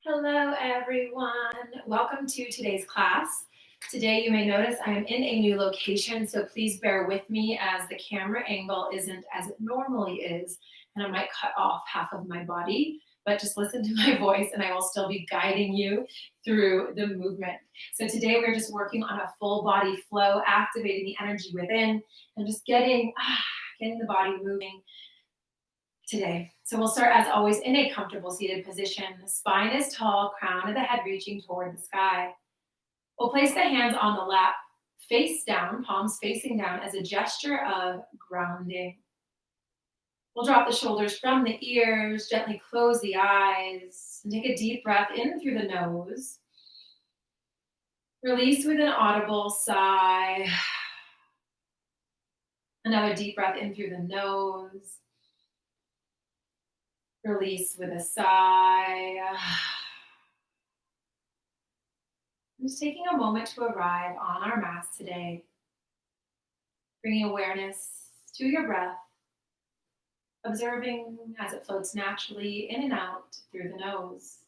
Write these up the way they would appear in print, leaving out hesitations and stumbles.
Hello, everyone. Welcome to today's class. Today, you may notice I am in a new location, so please bear with me as the camera angle isn't as it normally is, and I might cut off half of my body, but just listen to my voice and I will still be guiding you through the movement. So today, we're just working on a full body flow, activating the energy within, and just getting the body moving today. So we'll start as always in a comfortable seated position. The spine is tall, crown of the head reaching toward the sky. We'll place the hands on the lap, face down, palms facing down as a gesture of grounding. We'll drop the shoulders from the ears, gently close the eyes, and take a deep breath in through the nose. Release with an audible sigh. Another deep breath in through the nose. Release with a sigh. I'm just taking a moment to arrive on our mats today, bringing awareness to your breath, observing as it floats naturally in and out through the nose,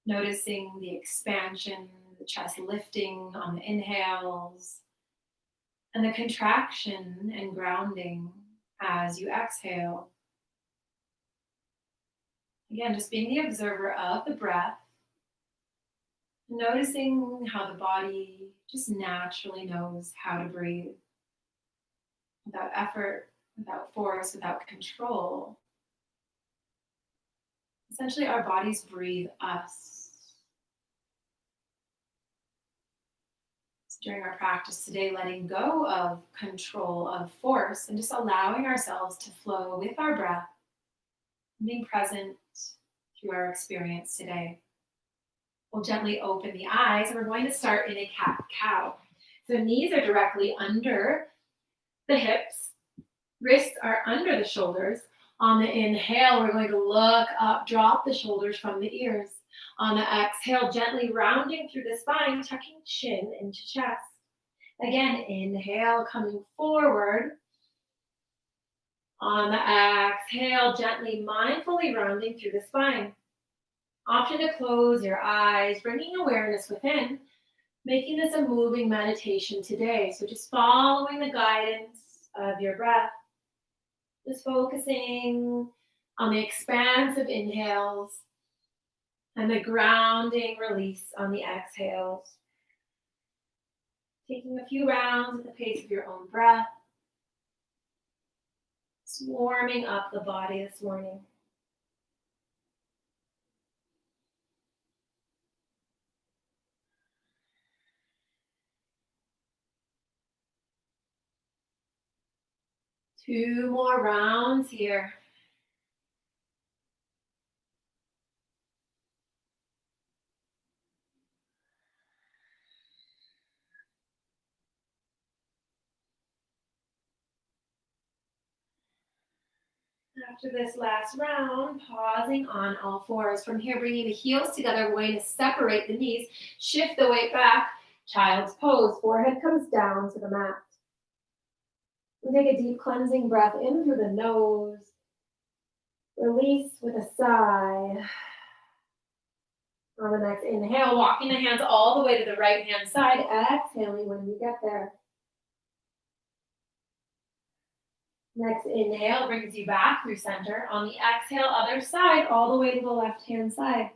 noticing the expansion, the chest lifting on the inhales, and the contraction and grounding as you exhale. Again, just being the observer of the breath, noticing how the body just naturally knows how to breathe without effort, without force, without control. Essentially, our bodies breathe us. So during our practice today, letting go of control, of force, and just allowing ourselves to flow with our breath, being present through our experience today. We'll gently open the eyes, and we're going to start in a cat-cow. So knees are directly under the hips, wrists are under the shoulders. On the inhale, we're going to look up, drop the shoulders from the ears. On the exhale, gently rounding through the spine, tucking chin into chest. Again, inhale, coming forward. On the exhale, gently, mindfully rounding through the spine. Option to close your eyes, bringing awareness within, making this a moving meditation today. So just following the guidance of your breath, just focusing on the expansive inhales and the grounding release on the exhales. Taking a few rounds at the pace of your own breath. Just warming up the body this morning. Two more rounds here. After this last round, pausing on all fours. From here, bringing the heels together, we're going to separate the knees, shift the weight back, child's pose. Forehead comes down to the mat. We take a deep cleansing breath in through the nose. Release with a sigh. On the next inhale, walking the hands all the way to the right hand side, exhaling when you get there. Next inhale brings you back through center. On the exhale, other side, all the way to the left hand side.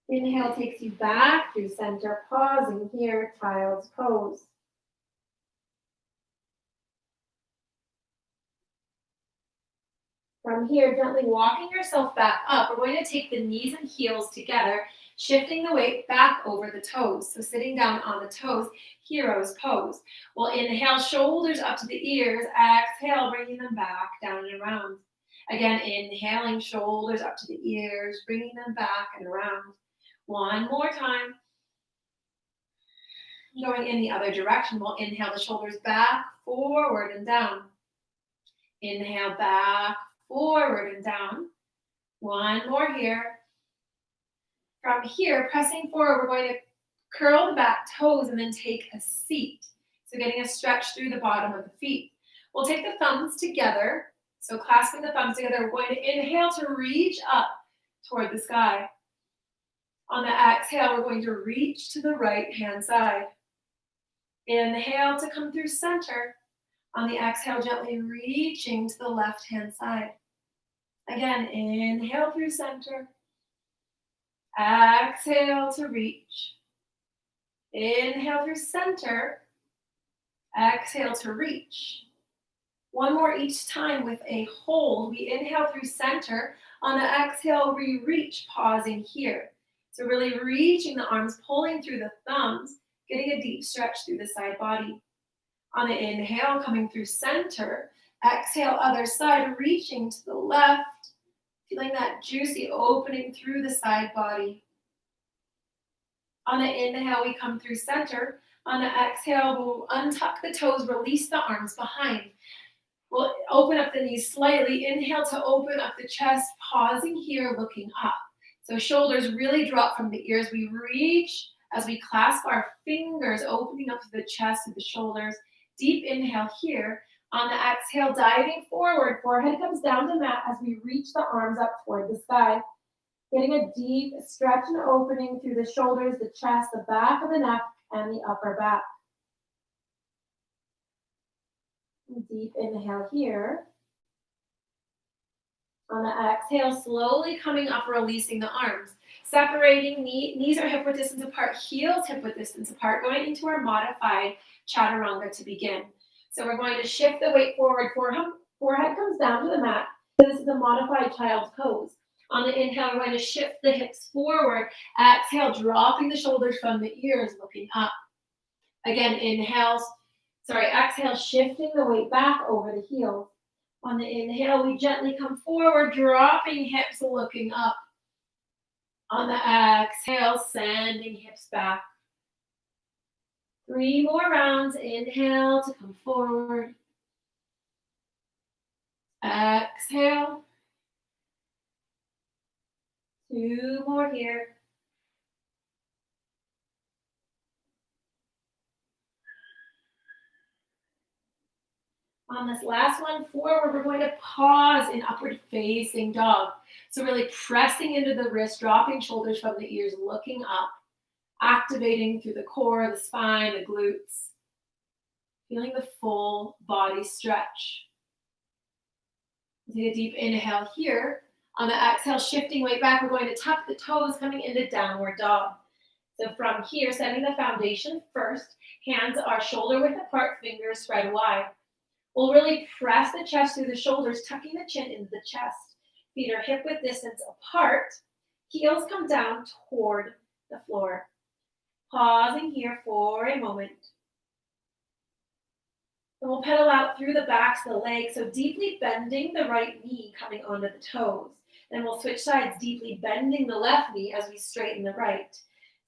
Inhale takes you back through center, pausing here, child's pose. From here, gently walking yourself back up, we're going to take the knees and heels together, shifting the weight back over the toes. So sitting down on the toes, hero's pose. We'll inhale, shoulders up to the ears. Exhale, bringing them back, down and around. Again, inhaling, shoulders up to the ears, bringing them back and around. One more time. Going in the other direction, we'll inhale the shoulders back, forward, and down. Inhale, back, forward, and down. One more here. From here, pressing forward, we're going to curl the back toes and then take a seat. So getting a stretch through the bottom of the feet. We'll take the thumbs together, So clasping the thumbs together, we're going to inhale to reach up toward the sky. On the exhale, we're going to reach to the right hand side. Inhale to come through center. On the exhale, gently reaching to the left hand side. Again, inhale through center. Exhale to reach. Inhale through center. Exhale to reach. One more each time with a hold. We inhale through center. On the exhale, we reach, pausing here. So really reaching the arms, pulling through the thumbs, getting a deep stretch through the side body. On the inhale, coming through center. Exhale, other side, reaching to the left. Feeling that juicy opening through the side body. On the inhale, we come through center. On the exhale, we'll untuck the toes, release the arms behind. We'll open up the knees slightly. Inhale to open up the chest, pausing here, looking up. So shoulders really drop from the ears. We reach as we clasp our fingers, opening up the chest and the shoulders. Deep inhale here. On the exhale, diving forward, forehead comes down to mat as we reach the arms up toward the sky. Getting a deep stretch and opening through the shoulders, the chest, the back of the neck, and the upper back. Deep inhale here. On the exhale, slowly coming up, releasing the arms. Separating knees or hip width distance apart, heels hip width distance apart, going into our modified chaturanga to begin. So we're going to shift the weight forward, forehead comes down to the mat. So this is a modified child's pose. On the inhale, we're going to shift the hips forward. Exhale, dropping the shoulders from the ears, looking up. Again, exhale, shifting the weight back over the heels. On the inhale, we gently come forward, dropping hips, looking up. On the exhale, sending hips back. 3 more rounds. Inhale to come forward. Exhale. 2 more here. On this last one, forward, we're going to pause in upward facing dog. So really pressing into the wrist, dropping shoulders from the ears, looking up, activating through the core, the spine, the glutes. Feeling the full body stretch. Take a deep inhale here. On the exhale, shifting weight back, we're going to tuck the toes, coming into downward dog. So from here, setting the foundation first, hands are shoulder width apart, fingers spread wide. We'll really press the chest through the shoulders, tucking the chin into the chest. Feet are hip width distance apart. Heels come down toward the floor. Pausing here for a moment. And we'll pedal out through the backs of the legs, so deeply bending the right knee, coming onto the toes. Then we'll switch sides, deeply bending the left knee as we straighten the right.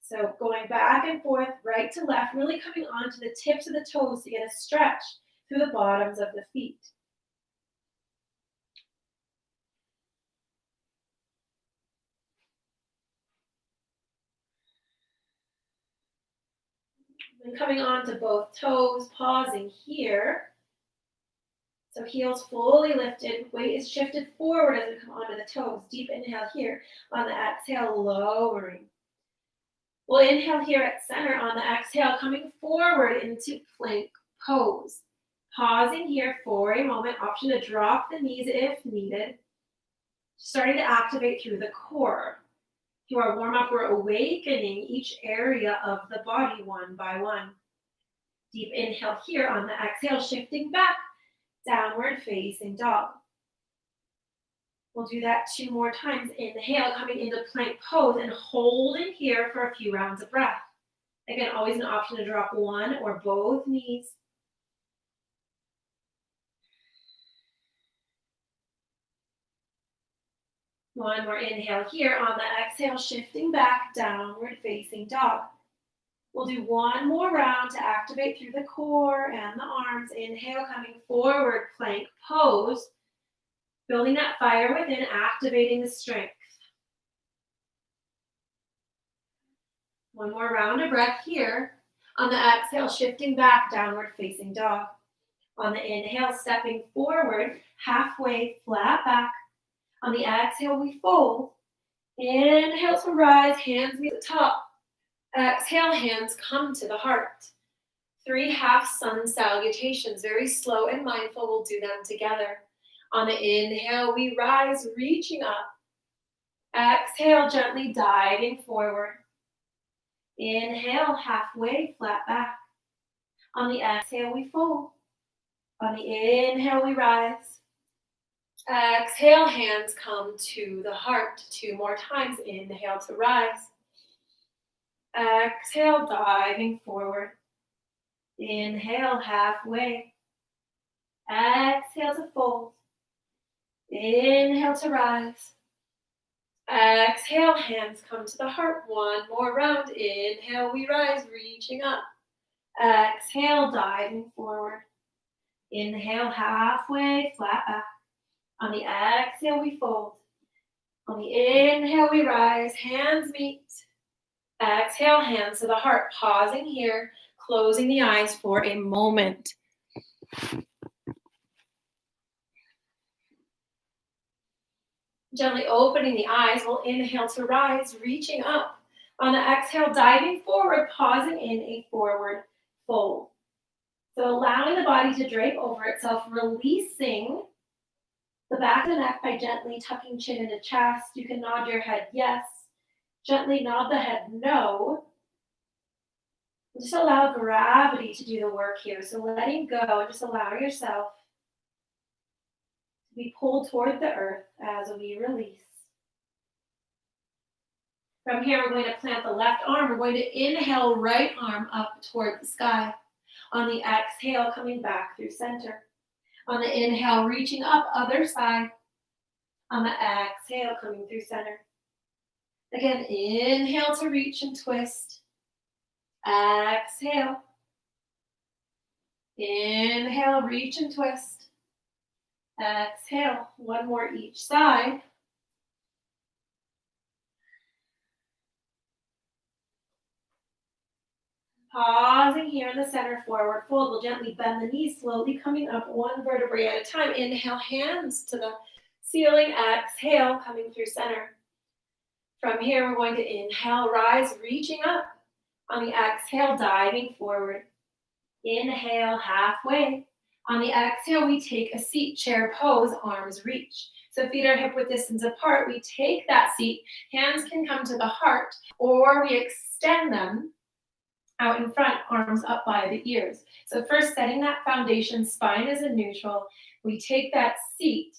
So going back and forth, right to left, really coming onto the tips of the toes to get a stretch through the bottoms of the feet. And coming onto both toes, pausing here. So heels fully lifted, weight is shifted forward as we come onto the toes. Deep inhale here. On the exhale, lowering. We'll inhale here at center. On the exhale, coming forward into plank pose. Pausing here for a moment. Option to drop the knees if needed. Starting to activate through the core. Through our warm-up, we're awakening each area of the body one by one. Deep inhale here. On the exhale, shifting back. Downward facing dog. We'll do that 2 more times. Inhale, coming into plank pose and holding here for a few rounds of breath. Again, always an option to drop one or both knees. One more inhale here. On the exhale, shifting back, downward facing dog. We'll do 1 more round to activate through the core and the arms. Inhale, coming forward, plank pose. Building that fire within, activating the strength. 1 more round of breath here. On the exhale, shifting back, downward facing dog. On the inhale, stepping forward, halfway, flat back. On the exhale, we fold. Inhale to rise, hands meet the top. Exhale, hands come to the heart. 3 half sun salutations, very slow and mindful. We'll do them together. On the inhale, we rise, reaching up. Exhale, gently diving forward. Inhale, halfway, flat back. On the exhale, we fold. On the inhale, we rise. Exhale, hands come to the heart. 2 more times. Inhale to rise. Exhale, diving forward. Inhale, halfway. Exhale to fold. Inhale to rise. Exhale, hands come to the heart. 1 more round. Inhale, we rise, reaching up. Exhale, diving forward. Inhale, halfway, flat back. On the exhale, we fold. On the inhale, we rise, hands meet. Exhale, hands to the heart. Pausing here, closing the eyes for a moment. Gently opening the eyes, we'll inhale to rise, reaching up. On the exhale, diving forward, pausing in a forward fold. So allowing the body to drape over itself, releasing the back of the neck by gently tucking chin into chest. You can nod your head yes. Gently nod the head no. Just allow gravity to do the work here. So letting go and just allowing yourself to be pulled toward the earth as we release. From here, we're going to plant the left arm. We're going to inhale, right arm up toward the sky. On the exhale, coming back through center. On the inhale, reaching up, other side. On the exhale, coming through center. Again, inhale to reach and twist. Exhale. Inhale, reach and twist. Exhale. 1 more each side. Pausing here in the center, forward fold. We'll gently bend the knees, slowly coming up 1 vertebrae at a time. Inhale, hands to the ceiling. Exhale, coming through center. From here, we're going to inhale, rise, reaching up. On the exhale, diving forward. Inhale, halfway. On the exhale, we take a seat, chair pose, arms reach. So feet are hip width distance apart. We take that seat. Hands can come to the heart, or we extend them out in front, arms up by the ears. So first, setting that foundation, spine is in neutral. We take that seat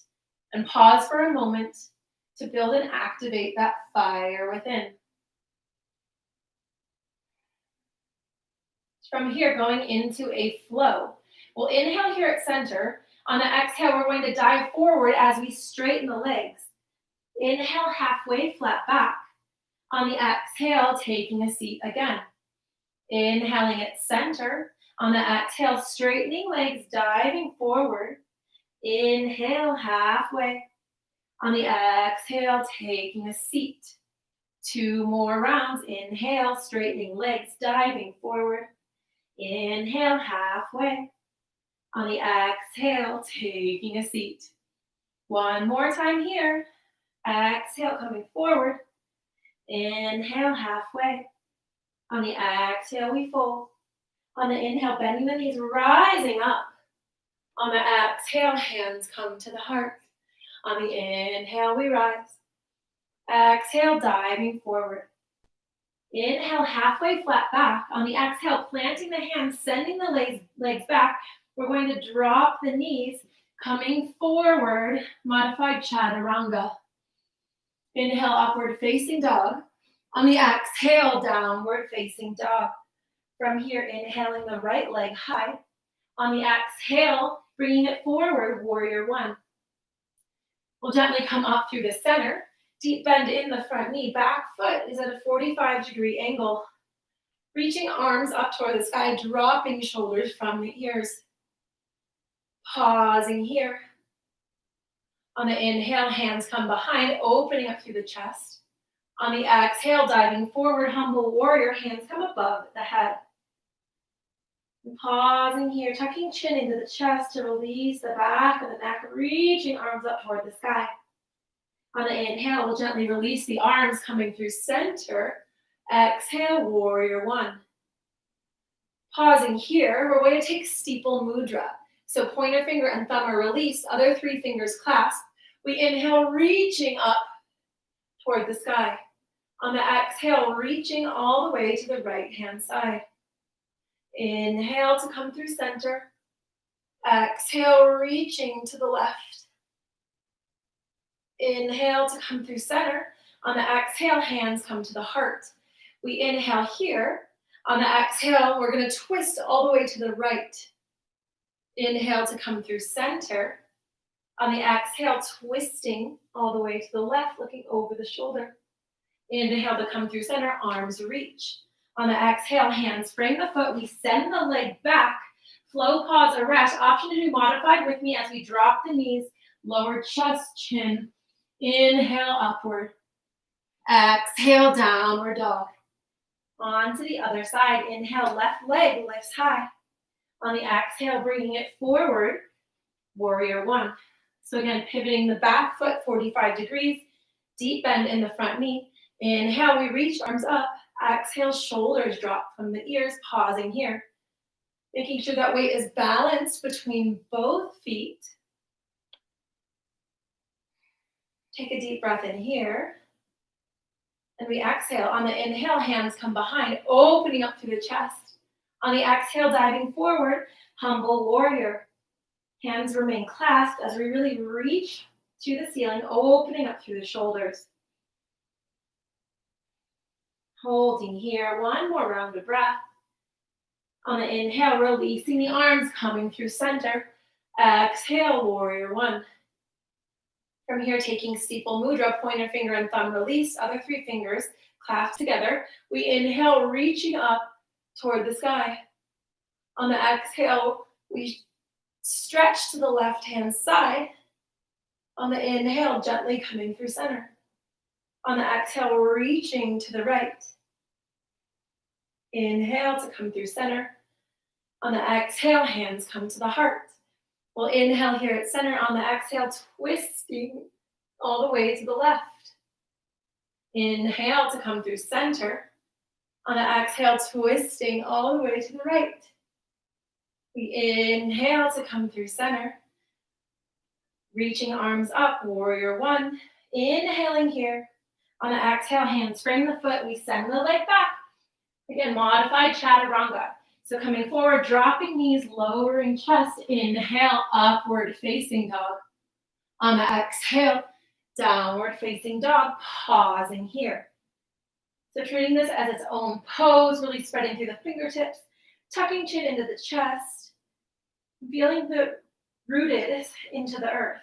and pause for a moment to build and activate that fire within. From here, going into a flow. We'll inhale here at center. On the exhale, we're going to dive forward as we straighten the legs. Inhale, halfway, flat back. On the exhale, taking a seat again. Inhaling at center. On the exhale, straightening legs, diving forward. Inhale, halfway. On the exhale, taking a seat. 2 more rounds. Inhale, straightening legs, diving forward. Inhale, halfway. On the exhale, taking a seat. 1 more time here. Exhale, coming forward. Inhale, halfway. On the exhale, we fold. On the inhale, bending the knees, rising up. On the exhale, hands come to the heart. On the inhale, we rise. Exhale, diving forward. Inhale, halfway, flat back. On the exhale, planting the hands, sending the legs back. We're going to drop the knees, coming forward, modified chaturanga. Inhale, upward facing dog. On the exhale, downward facing dog. From here, inhaling the right leg high. On the exhale, bringing it forward, warrior 1. We'll gently come up through the center. Deep bend in the front knee. Back foot is at a 45-degree angle. Reaching arms up toward the sky, dropping shoulders from the ears. Pausing here. On the inhale, hands come behind, opening up through the chest. On the exhale, diving forward, humble warrior, hands come above the head. And pausing here, tucking chin into the chest to release the back of the neck, reaching arms up toward the sky. On the inhale, we'll gently release the arms coming through center. Exhale, warrior one. Pausing here, we're going to take steeple mudra. So pointer finger and thumb are released, other three fingers clasp. We inhale, reaching up toward the sky. On the exhale, reaching all the way to the right-hand side. Inhale to come through center. Exhale, reaching to the left. Inhale to come through center. On the exhale, hands come to the heart. We inhale here. On the exhale, we're going to twist all the way to the right. Inhale to come through center. On the exhale, twisting all the way to the left, looking over the shoulder. Inhale to come through center, arms reach. On the exhale, hands frame the foot. We send the leg back. Flow, pause, or rest. Option to do modified with me as we drop the knees, lower chest, chin. Inhale, upward. Exhale, downward dog. On to the other side. Inhale, left leg lifts high. On the exhale, bringing it forward, warrior one. So again, pivoting the back foot 45 degrees, deep bend in the front knee. Inhale, we reach arms up. Exhale, shoulders drop from the ears, pausing here. Making sure that weight is balanced between both feet. Take a deep breath in here. And we exhale. On the inhale, hands come behind, opening up through the chest. On the exhale, diving forward, humble warrior. Hands remain clasped as we really reach to the ceiling, opening up through the shoulders. Holding here, one more round of breath. On the inhale, releasing the arms, coming through center. Exhale, warrior one. From here, taking steeple mudra, pointer finger and thumb released, other three fingers clasped together. We inhale, reaching up toward the sky. On the exhale, we stretch to the left-hand side. On the inhale, gently coming through center. On the exhale, reaching to the right. Inhale to come through center. On the exhale, hands come to the heart. We'll inhale here at center. On the exhale, twisting all the way to the left. Inhale to come through center. On the exhale, twisting all the way to the right. We inhale to come through center. Reaching arms up, warrior one. Inhaling here. On the exhale, hands frame the foot. We send the leg back. Again, modified chaturanga. So coming forward, dropping knees, lowering chest. Inhale, upward facing dog. On the exhale, downward facing dog. Pausing here. So treating this as its own pose, really spreading through the fingertips, tucking chin into the chest, feeling the rooted into the earth.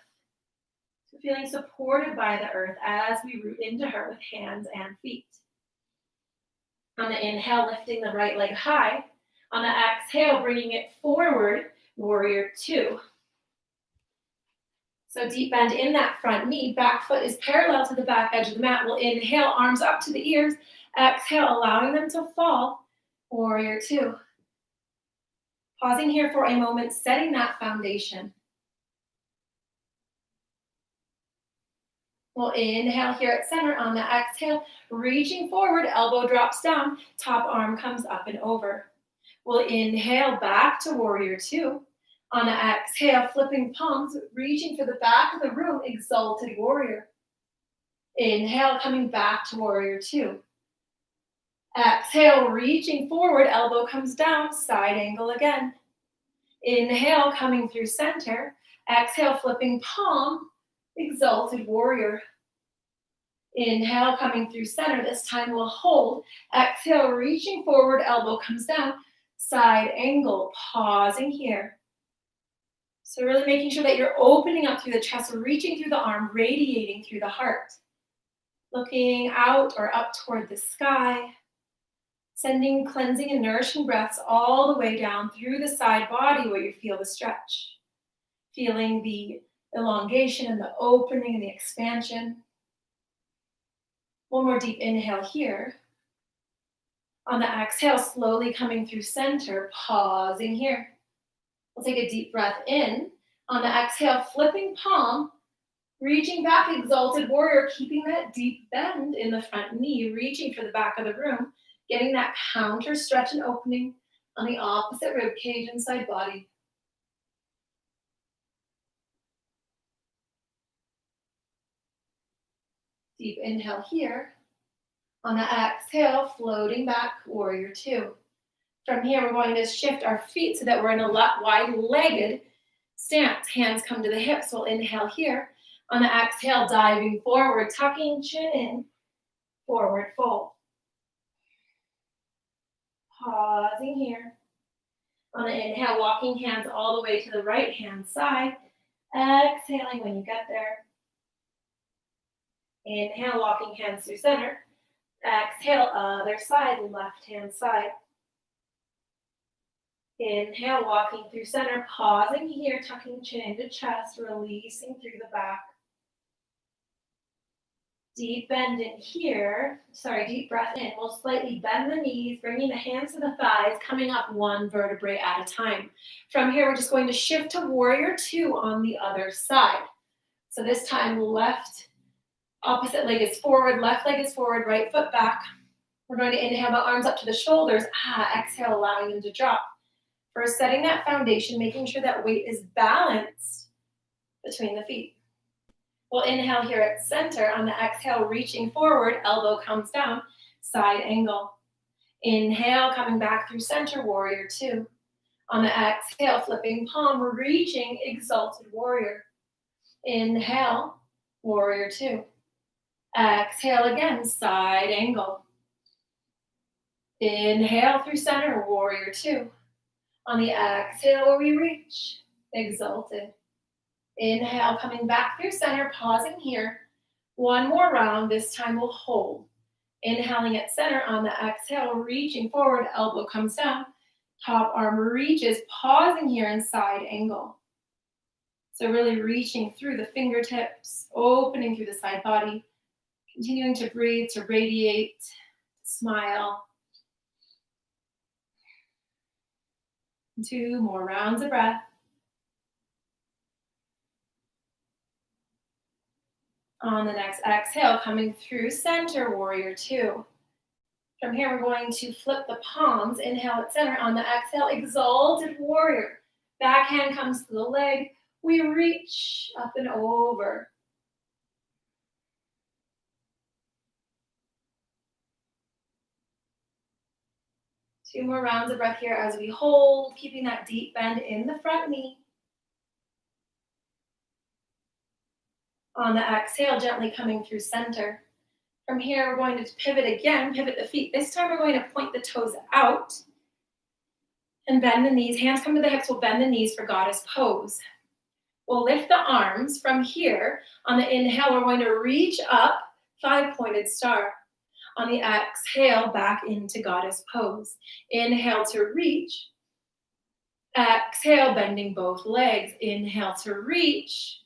So feeling supported by the earth as we root into her with hands and feet. On the inhale, lifting the right leg high. On the exhale, bringing it forward, warrior two. So deep bend in that front knee. Back foot is parallel to the back edge of the mat. We'll inhale, arms up to the ears. Exhale, allowing them to fall, warrior two. Pausing here for a moment, setting that foundation. We'll inhale here at center. On the exhale, reaching forward, elbow drops down, top arm comes up and over. We'll inhale back to warrior two. On the exhale, flipping palms, reaching for the back of the room, exalted warrior. Inhale, coming back to warrior two. Exhale, reaching forward, elbow comes down, side angle again. Inhale, coming through center. Exhale, flipping palm, exalted warrior. Inhale, coming through center. This time we'll hold. Exhale, reaching forward, elbow comes down, side angle, pausing here. So really making sure that you're opening up through the chest, reaching through the arm, radiating through the heart. Looking out or up toward the sky. Sending cleansing and nourishing breaths all the way down through the side body where you feel the stretch. Feeling the elongation and the opening and the expansion. One more deep inhale here. On the exhale, slowly coming through center, pausing here. We'll take a deep breath in. On the exhale, flipping palm, reaching back, exalted warrior, keeping that deep bend in the front knee, reaching for the back of the room, getting that counter stretch and opening on the opposite rib cage and side body. Deep inhale here. On the exhale, floating back, warrior two. From here, we're going to shift our feet so that we're in a wide-legged stance. Hands come to the hips. We'll inhale here. On the exhale, diving forward, tucking chin in, forward fold. Pausing here. On the inhale, walking hands all the way to the right-hand side. Exhaling when you get there. Inhale, walking hands through center. Exhale, other side, left-hand side. Inhale, walking through center, pausing here, tucking chin into chest, releasing through the back. Deep bend in here, deep breath in. We'll slightly bend the knees, bringing the hands to the thighs, coming up one vertebrae at a time. From here, we're just going to shift to warrior two on the other side. So this time, left opposite leg is forward, left leg is forward, right foot back. We're going to inhale the arms up to the shoulders. Exhale, allowing them to drop. First, setting that foundation, making sure that weight is balanced between the feet. We'll inhale here at center. On the exhale, reaching forward, elbow comes down, side angle. Inhale, coming back through center, warrior two. On the exhale, flipping palm, reaching, exalted warrior. Inhale, warrior two. Exhale again, side angle. Inhale through center, warrior two. On the exhale, we reach, exalted. Inhale, coming back through center, pausing here. One more round, this time we'll hold. Inhaling at center, on the exhale, reaching forward, elbow comes down. Top arm reaches, pausing here in side angle. So really reaching through the fingertips, opening through the side body, continuing to breathe, to radiate, smile. 2 more rounds of breath. On the next exhale, coming through center, warrior two. From here, we're going to flip the palms. Inhale at center. On the exhale, exalted warrior. Back hand comes to the leg. We reach up and over. Two more rounds of breath here as we hold, keeping that deep bend in the front knee. On the exhale, gently coming through center. From here, we're going to pivot again, pivot the feet. This time, we're going to point the toes out and bend the knees. Hands come to the hips. We'll bend the knees for goddess pose. We'll lift the arms from here. On the inhale, we're going to reach up, 5-pointed star. On the exhale, back into goddess pose. Inhale to reach. Exhale, bending both legs. Inhale to reach.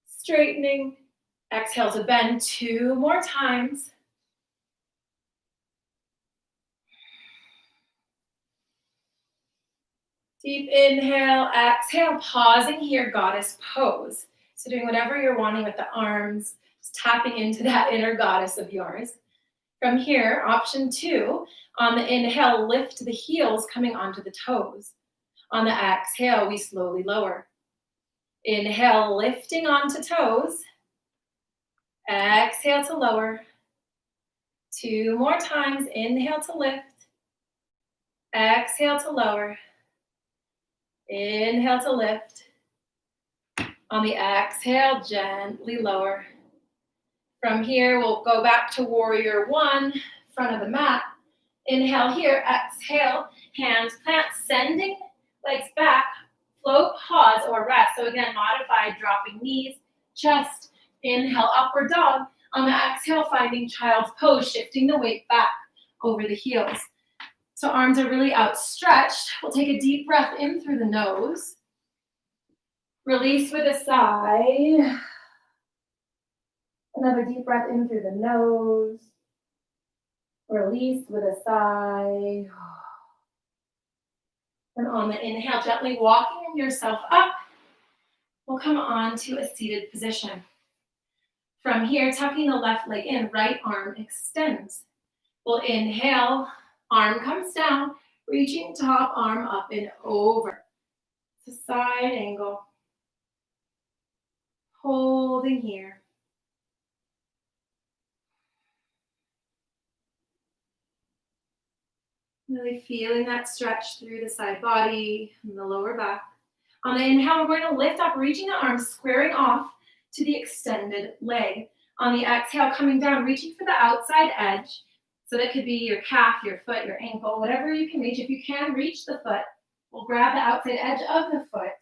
Straightening. Exhale to bend 2 more times. Deep inhale, exhale, pausing here, goddess pose. So doing whatever you're wanting with the arms, just tapping into that inner goddess of yours. From here, option 2, on the inhale, lift the heels coming onto the toes. On the exhale, we slowly lower. Inhale, lifting onto toes. Exhale to lower. 2 more times. Inhale to lift. Exhale to lower. Inhale to lift. On the exhale, gently lower. From here, we'll go back to warrior one, front of the mat. Inhale here, exhale, hands plant, sending legs back, float, pause, or rest. So again, modified, dropping knees, chest, inhale, upward dog. On the exhale, finding child's pose, shifting the weight back over the heels. So arms are really outstretched. We'll take a deep breath in through the nose. Release with a sigh. Another deep breath in through the nose. Release with a sigh. And on the inhale, gently walking yourself up, we'll come on to a seated position. From here, tucking the left leg in, right arm extends. We'll inhale, arm comes down, reaching top arm up and over. To side angle. Holding here. Really feeling that stretch through the side body and the lower back. On the inhale, we're going to lift up, reaching the arms, squaring off to the extended leg. On the exhale, coming down, reaching for the outside edge. So that could be your calf, your foot, your ankle, whatever you can reach. If you can reach the foot, we'll grab the outside edge of the foot.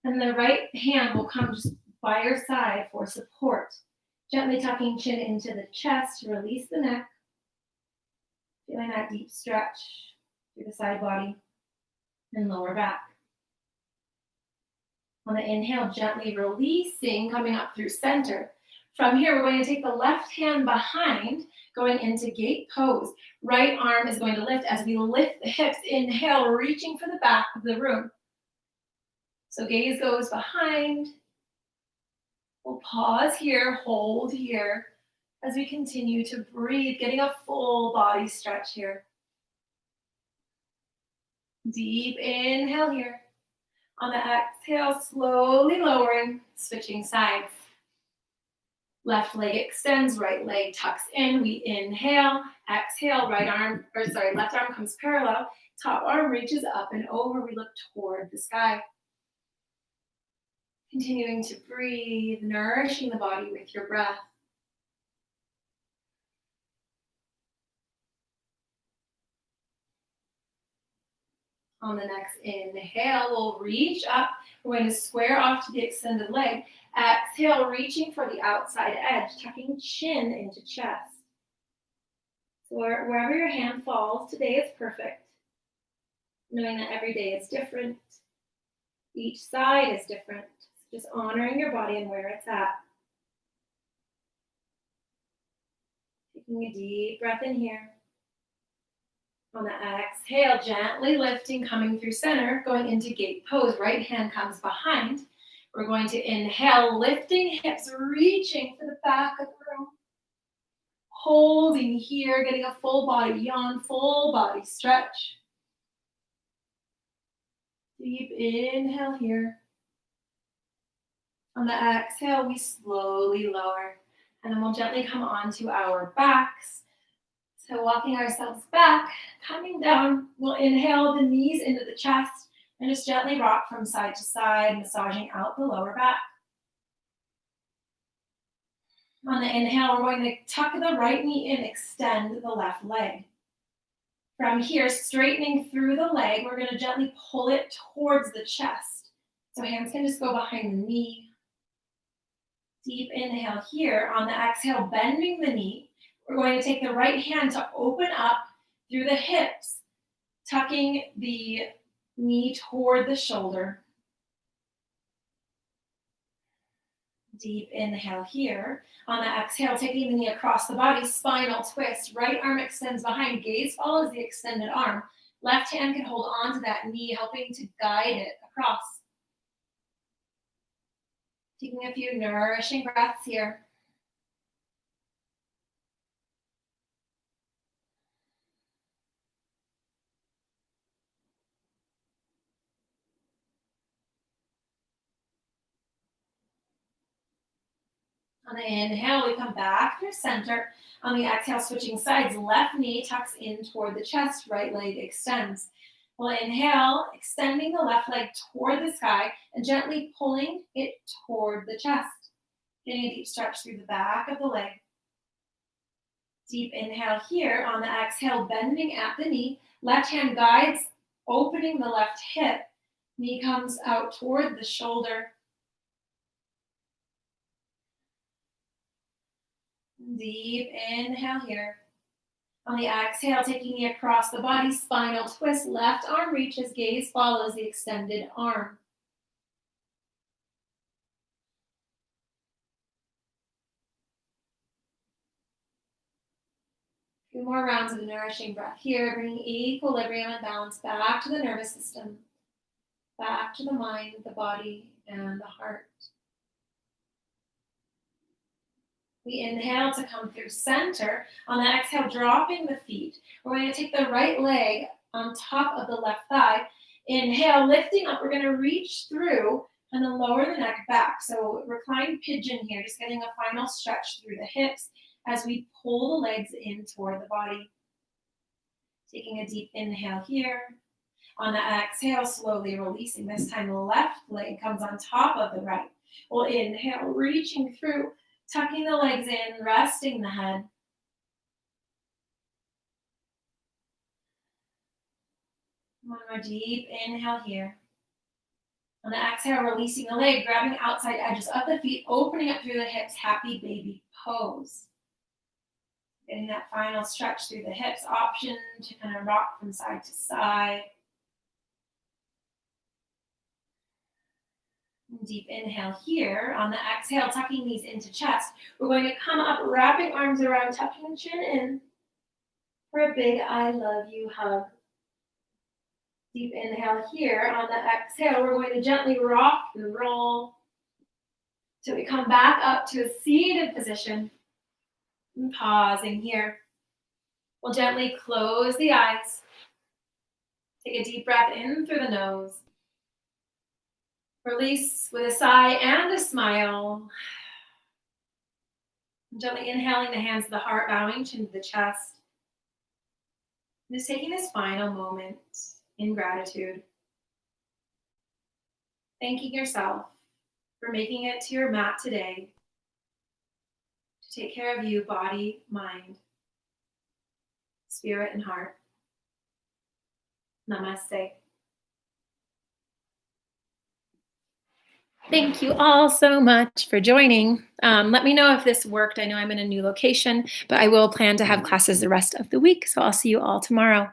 And the right hand will come just by your side for support. Gently tucking chin into the chest to release the neck. Feeling that deep stretch through the side body and lower back. On the inhale, gently releasing, coming up through center. From here, we're going to take the left hand behind, going into gate pose. Right arm is going to lift as we lift the hips. Inhale, reaching for the back of the room. So gaze goes behind. We'll pause here, hold here, as we continue to breathe, getting a full body stretch here. Deep inhale here. On the exhale, slowly lowering, switching sides. Left leg extends, right leg tucks in. We inhale, exhale, left arm comes parallel. Top arm reaches up and over. We look toward the sky. Continuing to breathe, nourishing the body with your breath. On the next inhale, we'll reach up. We're going to square off to the extended leg. Exhale, reaching for the outside edge, tucking chin into chest. So wherever your hand falls, today is perfect. Knowing that every day is different. Each side is different. Just honoring your body and where it's at. Taking a deep breath in here. On the exhale, gently lifting, coming through center, going into gate pose. Right hand comes behind. We're going to inhale, lifting hips, reaching for the back of the room. Holding here, getting a full body yawn, full body stretch. Deep inhale here. On the exhale, we slowly lower. And then we'll gently come onto our backs. So walking ourselves back, coming down, we'll inhale the knees into the chest and just gently rock from side to side, massaging out the lower back. On the inhale, we're going to tuck the right knee in, extend the left leg. From here, straightening through the leg, we're going to gently pull it towards the chest. So hands can just go behind the knee. Deep inhale here. On the exhale, bending the knee. We're going to take the right hand to open up through the hips, tucking the knee toward the shoulder. Deep inhale here. On the exhale, taking the knee across the body, spinal twist. Right arm extends behind, gaze follows the extended arm. Left hand can hold on to that knee, helping to guide it across. Taking a few nourishing breaths here. On the inhale, we come back through center. On the exhale, switching sides, left knee tucks in toward the chest, right leg extends. We'll inhale, extending the left leg toward the sky and gently pulling it toward the chest. Getting a deep stretch through the back of the leg. Deep inhale here. On the exhale, bending at the knee. Left hand guides, opening the left hip. Knee comes out toward the shoulder. Deep inhale here. On the exhale, taking it across the body, spinal twist, left arm reaches, gaze follows the extended arm. A few more rounds of nourishing breath here, bringing equilibrium and balance back to the nervous system, back to the mind, the body, and the heart. We inhale to come through center. On the exhale, dropping the feet. We're going to take the right leg on top of the left thigh. Inhale, lifting up. We're going to reach through and then lower the neck back. So reclined pigeon here, just getting a final stretch through the hips as we pull the legs in toward the body. Taking a deep inhale here. On the exhale, slowly releasing. This time, the left leg comes on top of the right. We'll inhale, reaching through, tucking the legs in, resting the head. One more deep inhale here. On the exhale, releasing the leg, grabbing outside edges of the feet, opening up through the hips, happy baby pose. Getting that final stretch through the hips, option to kind of rock from side to side. Deep inhale here. On the exhale, tucking knees into chest. We're going to come up, wrapping arms around, tucking chin in for a big I love you hug. Deep inhale here. On the exhale, we're going to gently rock and roll till we come back up to a seated position. And pausing here. We'll gently close the eyes. Take a deep breath in through the nose. Release with a sigh and a smile. Gently inhaling the hands of the heart, bowing chin to the chest. Just taking this final moment in gratitude. Thanking yourself for making it to your mat today to take care of you, body, mind, spirit, and heart. Namaste. Thank you all so much for joining. Let me know if this worked. I know I'm in a new location, but I will plan to have classes the rest of the week, so I'll see you all tomorrow.